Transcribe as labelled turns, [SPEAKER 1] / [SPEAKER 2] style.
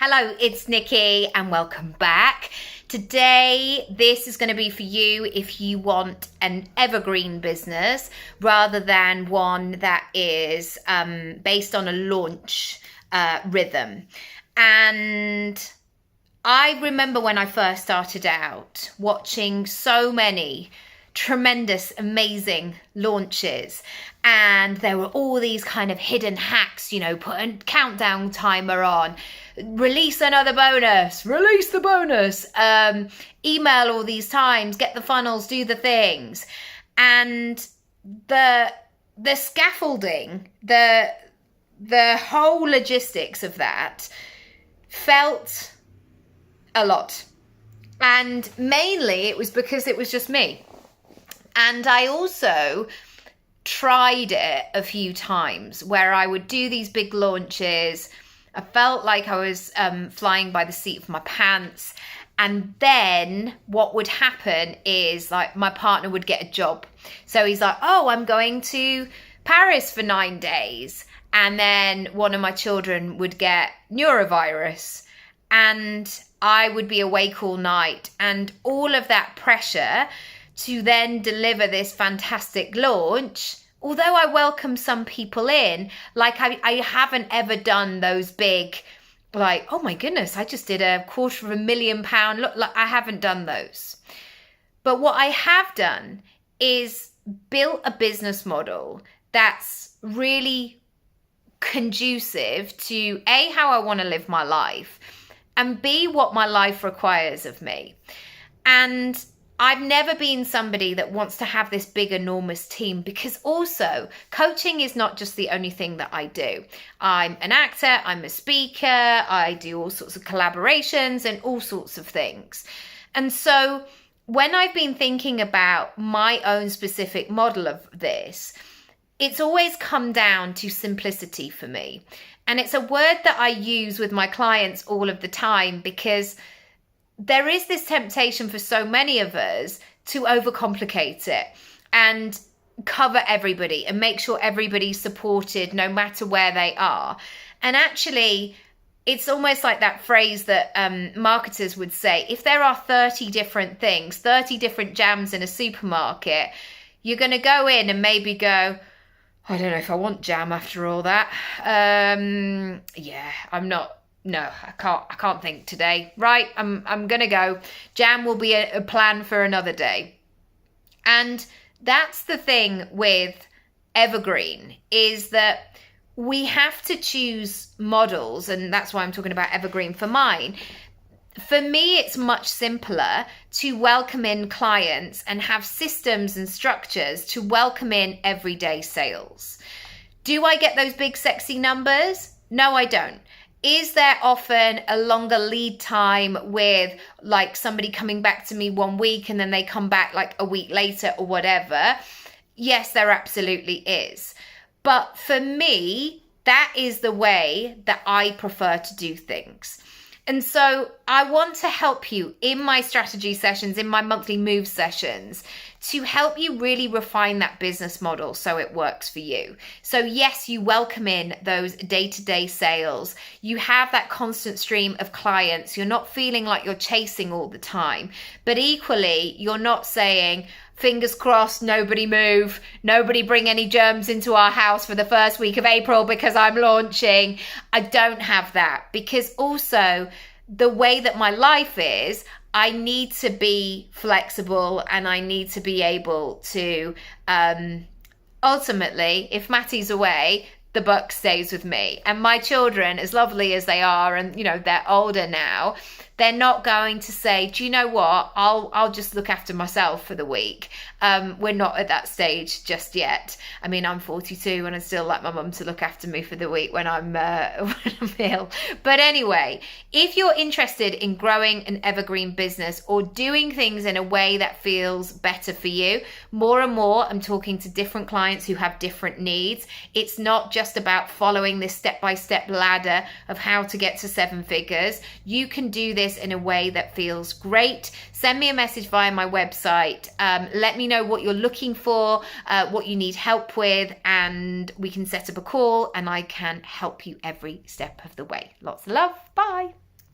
[SPEAKER 1] Hello, it's Nikki and welcome back. Today, this is going to be for you if you want an evergreen business rather than one that is based on a launch rhythm. And I remember when I first started out watching so many tremendous, amazing launches, and there were all these kind of hidden hacks, put a countdown timer on, release another bonus, release the bonus, email all these times, get the funnels, do the things. And the scaffolding, the whole logistics of that felt a lot. And mainly it was because it was just me. And I also tried it a few times where I would do these big launches. I felt like I was flying by the seat of my pants. And then what would happen is like my partner would get a job. So he's like, oh, I'm going to Paris for 9 days. And then one of my children would get neurovirus. And I would be awake all night. And all of that pressure to then deliver this fantastic launch, although I welcome some people in, like I haven't ever done those big, like, oh my goodness, I just did £250,000. Look, like, I haven't done those. But what I have done is built a business model that's really conducive to A, how I want to live my life, and B, what my life requires of me. And I've never been somebody that wants to have this big, enormous team, because also coaching is not just the only thing that I do. I'm an actor, I'm a speaker, I do all sorts of collaborations and all sorts of things. And so when I've been thinking about my own specific model of this, it's always come down to simplicity for me. And it's a word that I use with my clients all of the time, because there is this temptation for so many of us to overcomplicate it and cover everybody and make sure everybody's supported no matter where they are. And actually, it's almost like that phrase that marketers would say, if there are 30 different things, 30 different jams in a supermarket, you're going to go in and maybe go, I don't know if I want jam after all that. No, I can't think today. Right, I'm gonna go. Jam will be a plan for another day. And that's the thing with evergreen, is that we have to choose models, and that's why I'm talking about evergreen for mine. For me, it's much simpler to welcome in clients and have systems and structures to welcome in everyday sales. Do I get those big sexy numbers? No, I don't. Is there often a longer lead time with like somebody coming back to me 1 week and then they come back like a week later or whatever? Yes, there absolutely is. But for me, that is the way that I prefer to do things. And so I want to help you in my strategy sessions, in my monthly move sessions, to help you really refine that business model so it works for you. So yes, you welcome in those day-to-day sales. You have that constant stream of clients. You're not feeling like you're chasing all the time. But equally, you're not saying, fingers crossed, nobody move, nobody bring any germs into our house for the first week of April because I'm launching. I don't have that, because also the way that my life is, I need to be flexible and I need to be able to, ultimately, if Matty's away, the buck stays with me. And my children, as lovely as they are, and they're older now, they're not going to say, do you know what, I'll just look after myself for the week. We're not at that stage just yet. I mean, I'm 42 and I still like my mum to look after me for the week when I'm ill. But anyway, if you're interested in growing an evergreen business or doing things in a way that feels better for you, more and more I'm talking to different clients who have different needs. It's not just about following this step-by-step ladder of how to get to 7 figures. You can do this in a way that feels great. Send me a message via my website. Let me know what you're looking for, what you need help with, and we can set up a call and I can help you every step of the way. Lots of love. Bye.